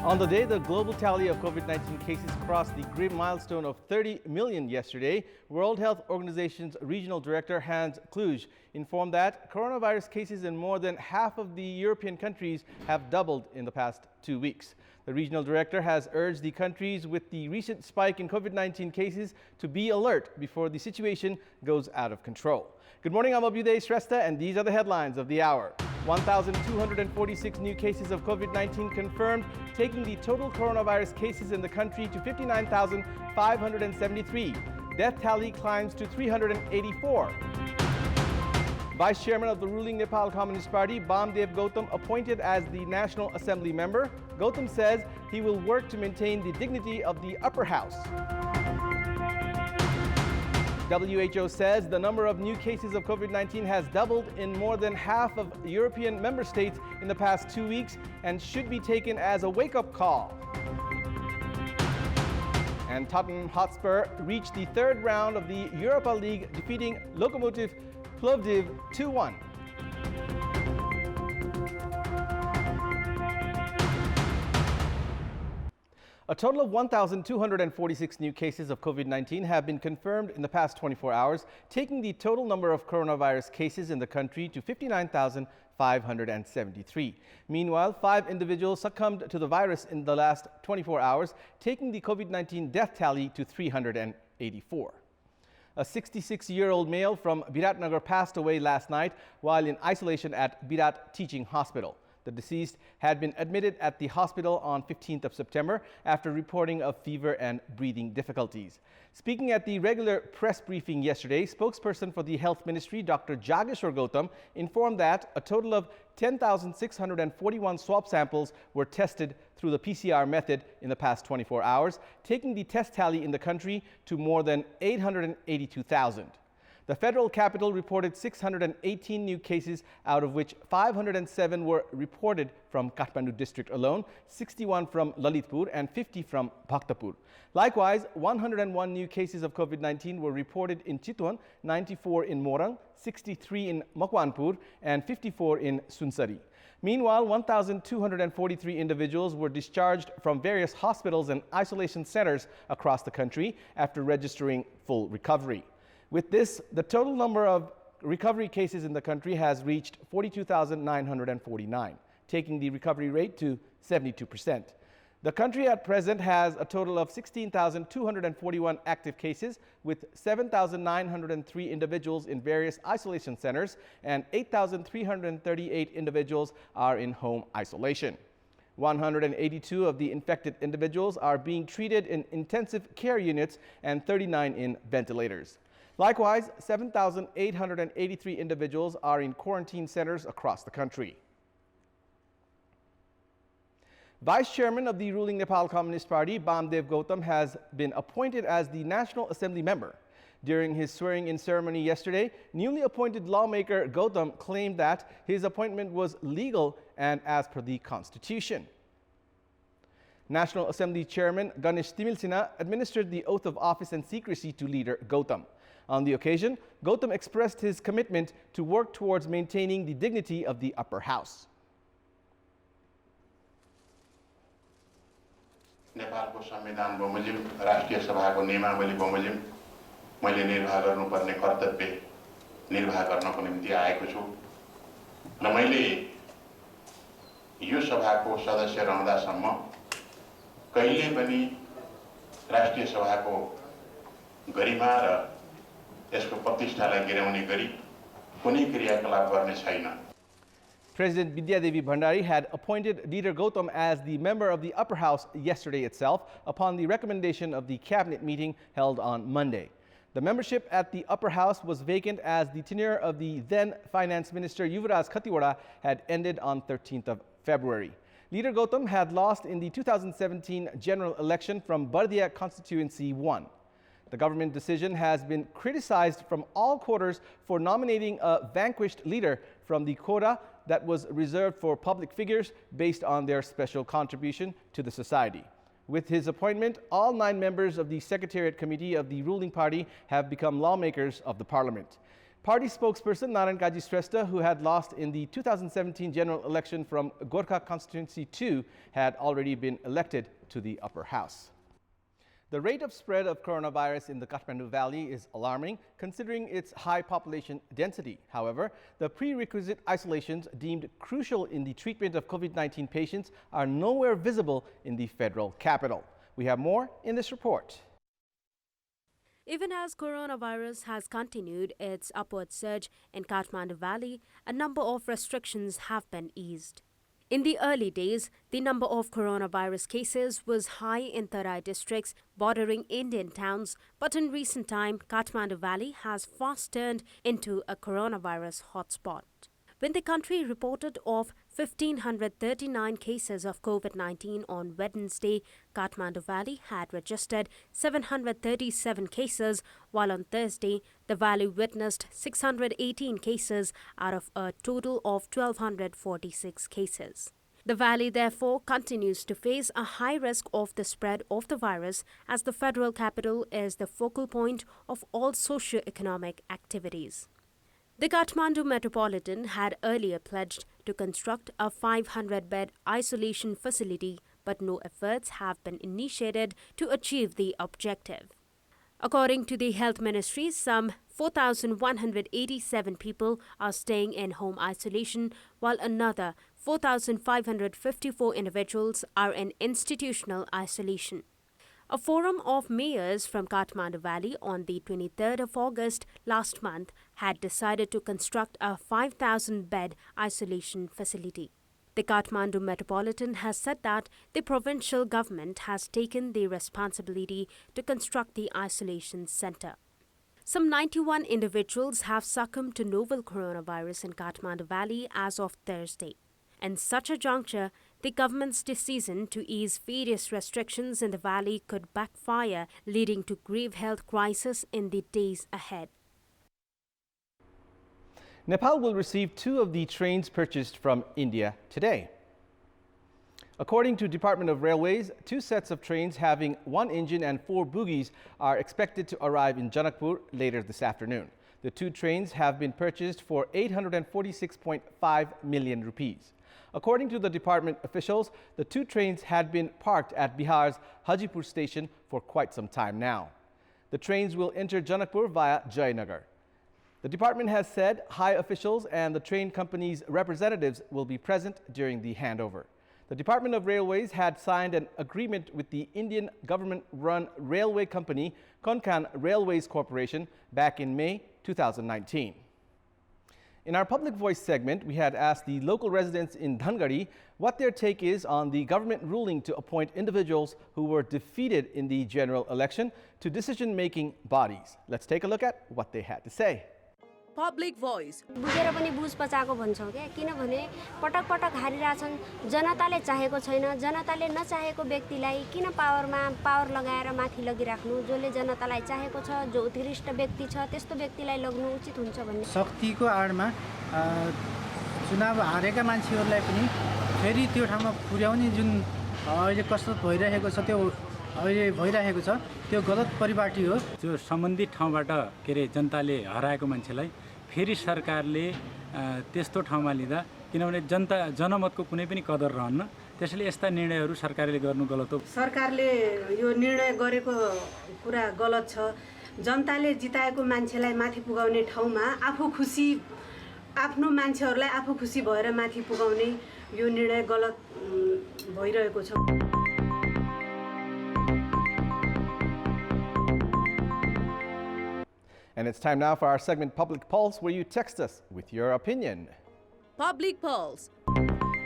On the day the global tally of COVID-19 cases crossed the grim milestone of 30 million yesterday, World Health Organization's Regional Director Hans Kluge informed that coronavirus cases in more than half of the European countries have doubled in the past 2 weeks. The regional director has urged the countries with the recent spike in COVID-19 cases to be alert before the situation goes out of control. Good morning, I'm Abhyuday Shrestha, and these are the headlines of the hour. 1,246 new cases of COVID-19 confirmed, taking the total coronavirus cases in the country to 59,573. Death tally climbs to 384. Vice Chairman of the ruling Nepal Communist Party, Bamdev Gautam, appointed as the National Assembly member. Gautam says he will work to maintain the dignity of the upper house. WHO says the number of new cases of COVID-19 has doubled in more than half of European member states in the past 2 weeks and should be taken as a wake-up call. And Tottenham Hotspur reached the third round of the Europa League, defeating Lokomotiv Plovdiv 2-1. A total of 1,246 new cases of COVID-19 have been confirmed in the past 24 hours, taking the total number of coronavirus cases in the country to 59,573. Meanwhile, 5 individuals succumbed to the virus in the last 24 hours, taking the COVID-19 death tally to 384. A 66-year-old male from Biratnagar passed away last night while in isolation at Birat Teaching Hospital. The deceased had been admitted at the hospital on 15th of September after reporting of fever and breathing difficulties. Speaking at the regular press briefing yesterday, spokesperson for the Health Ministry, Dr. Jageshwar Gautam, informed that a total of 10,641 swab samples were tested through the PCR method in the past 24 hours, taking the test tally in the country to more than 882,000. The federal capital reported 618 new cases, out of which 507 were reported from Kathmandu district alone, 61 from Lalitpur and 50 from Bhaktapur. Likewise, 101 new cases of COVID-19 were reported in Chitwan, 94 in Morang, 63 in Makwanpur and 54 in Sunsari. Meanwhile, 1,243 individuals were discharged from various hospitals and isolation centers across the country after registering full recovery. With this, the total number of recovery cases in the country has reached 42,949, taking the recovery rate to 72%. The country at present has a total of 16,241 active cases, with 7,903 individuals in various isolation centers and 8,338 individuals are in home isolation. 182 of the infected individuals are being treated in intensive care units and 39 in ventilators. Likewise, 7,883 individuals are in quarantine centers across the country. Vice Chairman of the ruling Nepal Communist Party, Bamdev Gautam, has been appointed as the National Assembly member. During his swearing-in ceremony yesterday, newly appointed lawmaker Gautam claimed that his appointment was legal and as per the Constitution. National Assembly Chairman Ganesh Timilsina administered the oath of office and secrecy to leader Gautam. On the occasion, Gautam expressed his commitment to work towards maintaining the dignity of the upper house. नेपालको संविधान बमोजिम राष्ट्रिय सभाको नियमावली बमोजिम मैले निर्वाह गर्नुपर्ने कर्तव्य निर्वाह गर्नको निम्ति आएको छु र मैले यो सभाको सदस्य रहँदासम्म कहिले पनि राष्ट्रिय सभाको गरिमा र यसको प्रतिष्ठालाई गिराउने गरी कुनै क्रियाकलाप गर्ने छैन. President Vidya Devi Bhandari had appointed leader Gautam as the member of the upper house yesterday itself upon the recommendation of the cabinet meeting held on Monday. The membership at the upper house was vacant as the tenure of the then finance minister Yuvraj Khatiwada had ended on 13th of February. Leader Gautam had lost in the 2017 general election from Bardia constituency 1. The government decision has been criticized from all quarters for nominating a vanquished leader from the quota that was reserved for public figures based on their special contribution to the society. With his appointment, all 9 members of the Secretariat Committee of the ruling party have become lawmakers of the parliament. Party spokesperson Naran Kaji Shrestha, who had lost in the 2017 general election from Gorkha Constituency 2, had already been elected to the upper house. The rate of spread of coronavirus in the Kathmandu Valley is alarming, considering its high population density. However, the prerequisite isolations deemed crucial in the treatment of COVID-19 patients are nowhere visible in the federal capital. We have more in this report. Even as coronavirus has continued its upward surge in Kathmandu Valley, a number of restrictions have been eased. In the early days, the number of coronavirus cases was high in Tarai districts bordering Indian towns, but in recent time, Kathmandu Valley has fast turned into a coronavirus hotspot. When the country reported of 1,539 cases of COVID-19 on Wednesday, Kathmandu Valley had registered 737 cases, while on Thursday, the valley witnessed 618 cases out of a total of 1,246 cases. The valley therefore continues to face a high risk of the spread of the virus, as the federal capital is the focal point of all socio-economic activities. The Kathmandu Metropolitan had earlier pledged to construct a 500-bed isolation facility, but no efforts have been initiated to achieve the objective. According to the Health Ministry, some 4,187 people are staying in home isolation, while another 4,554 individuals are in institutional isolation. A forum of mayors from Kathmandu Valley on the 23rd of August last month had decided to construct a 5,000-bed isolation facility. The Kathmandu Metropolitan has said that the provincial government has taken the responsibility to construct the isolation centre. Some 91 individuals have succumbed to novel coronavirus in Kathmandu Valley as of Thursday. In such a juncture, the government's decision to ease various restrictions in the valley could backfire, leading to grave health crisis in the days ahead. Nepal will receive 2 of the trains purchased from India today. According to Department of Railways, 2 sets of trains having 1 engine and 4 bogies are expected to arrive in Janakpur later this afternoon. The 2 trains have been purchased for 846.5 million rupees. According to the department officials, the 2 trains had been parked at Bihar's Hajipur station for quite some time now. The trains will enter Janakpur via Jayanagar. The department has said high officials and the train company's representatives will be present during the handover. The Department of Railways had signed an agreement with the Indian government-run railway company Konkan Railways Corporation back in May 2019. In our Public Voice segment, we had asked the local residents in Dhangari what their take is on the government ruling to appoint individuals who were defeated in the general election to decision-making bodies. Let's take a look at what they had to say. Public Voice. बुझेर पनि बुझ पचाएको भन्छौं के किनभने पटक पटक हारिराछन् जनताले चाहेको छैन जनताले नचाहेको व्यक्तिलाई किन पावर लगाएर माथि लगिराख्नु जसले जनतालाई चाहेको छ जो उत्कृष्ट व्यक्ति छ त्यस्तो व्यक्तिलाई लग्नु उचित हुन्छ भन्ने शक्तिको आडमा चुनाव हारेका मान्छेहरुलाई पनि फेरि त्यो ठाउँमा पुर्याउने जुन अहिले कसरत भइरहेको छ त्यो अहिले भइरहेको छ त्यो गलत परिपाटी हो जो सम्बन्धित ठाउँबाट के रे जनताले हराएको मान्छेलाई फेरि सरकारले त्यस्तो ठाउँमा लिँदा किनभने जनमतको कुनै पनि कदर रहन्न त्यसैले यस्ता निर्णयहरू सरकारले गर्नु गलत हो सरकारले यो निर्णय गरेको कुरा गलत छ जनताले जिताएको मान्छेलाई माथि पुगाउने ठाउँमा आफू खुसी आफ्नो मान्छेहरुलाई आफू खुसी भएर माथि पुगाउने यो निर्णय गलत भइरहेको छ And it's time now for our segment Public Pulse, where you text us with your opinion. Public Pulse.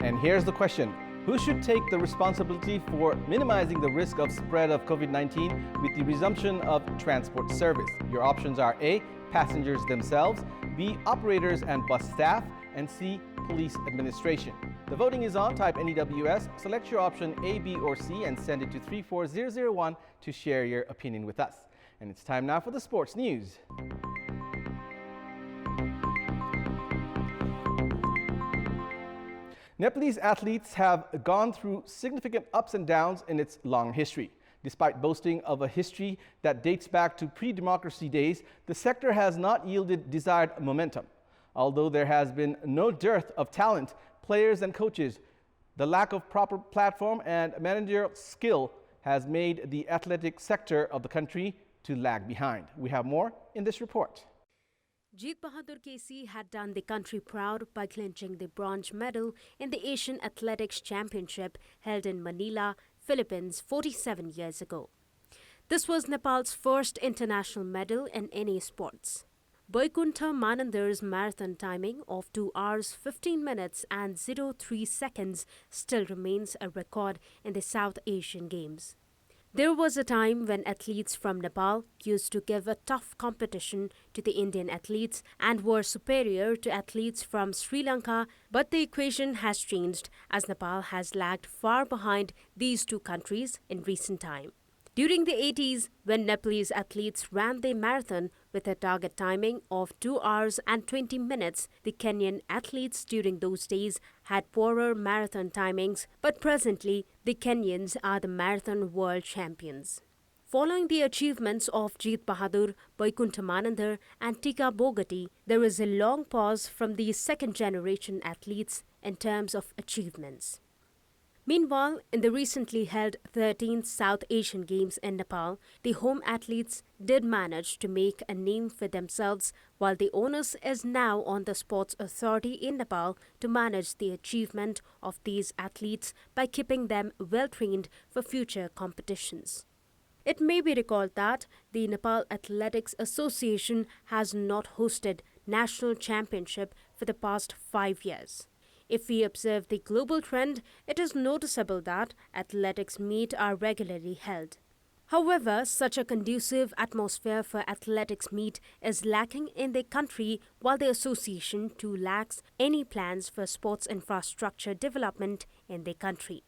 And here's the question. Who should take the responsibility for minimizing the risk of spread of COVID-19 with the resumption of transport service? Your options are A, passengers themselves, B, operators and bus staff, and C, police administration. The voting is on. Type NEWS, select your option A, B, or C, and send it to 34001 to share your opinion with us. And it's time now for the sports news. Nepalese athletes have gone through significant ups and downs in its long history. Despite boasting of a history that dates back to pre-democracy days, the sector has not yielded desired momentum. Although there has been no dearth of talent, players and coaches, the lack of proper platform and managerial skill has made the athletic sector of the country to lag behind. We have more in this report. Jeet Bahadur KC had done the country proud by clinching the bronze medal in the Asian Athletics Championship held in Manila, Philippines 47 years ago. This was Nepal's first international medal in any sports. Boikuntha Manandar's marathon timing of 2 hours 15 minutes and 03 seconds still remains a record in the South Asian Games. There was a time when athletes from Nepal used to give a tough competition to the Indian athletes and were superior to athletes from Sri Lanka, but the equation has changed as Nepal has lagged far behind these two countries in recent time. During the 80s, when Nepalese athletes ran the marathon with a target timing of 2 hours and 20 minutes, the Kenyan athletes during those days had poorer marathon timings, but presently the Kenyans are the marathon world champions. Following the achievements of Jeet Bahadur, Boikuntha Manandar and Tika Bogati, there is a long pause from these second-generation athletes in terms of achievements. Meanwhile, in the recently held 13th South Asian Games in Nepal, the home athletes did manage to make a name for themselves, while the onus is now on the Sports Authority in Nepal to manage the achievement of these athletes by keeping them well-trained for future competitions. It may be recalled that the Nepal Athletics Association has not hosted national championship for the past 5 years. If we observe the global trend, it is noticeable that athletics meet are regularly held. However, such a conducive atmosphere for athletics meet is lacking in the country, while the association too lacks any plans for sports infrastructure development in the country.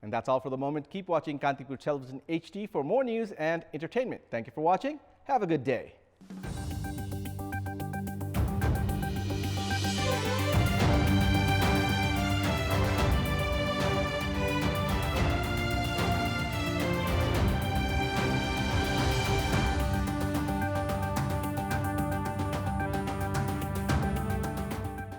And that's all for the moment. Keep watching Kantipur Television HD for more news and entertainment. Thank you for watching. Have a good day.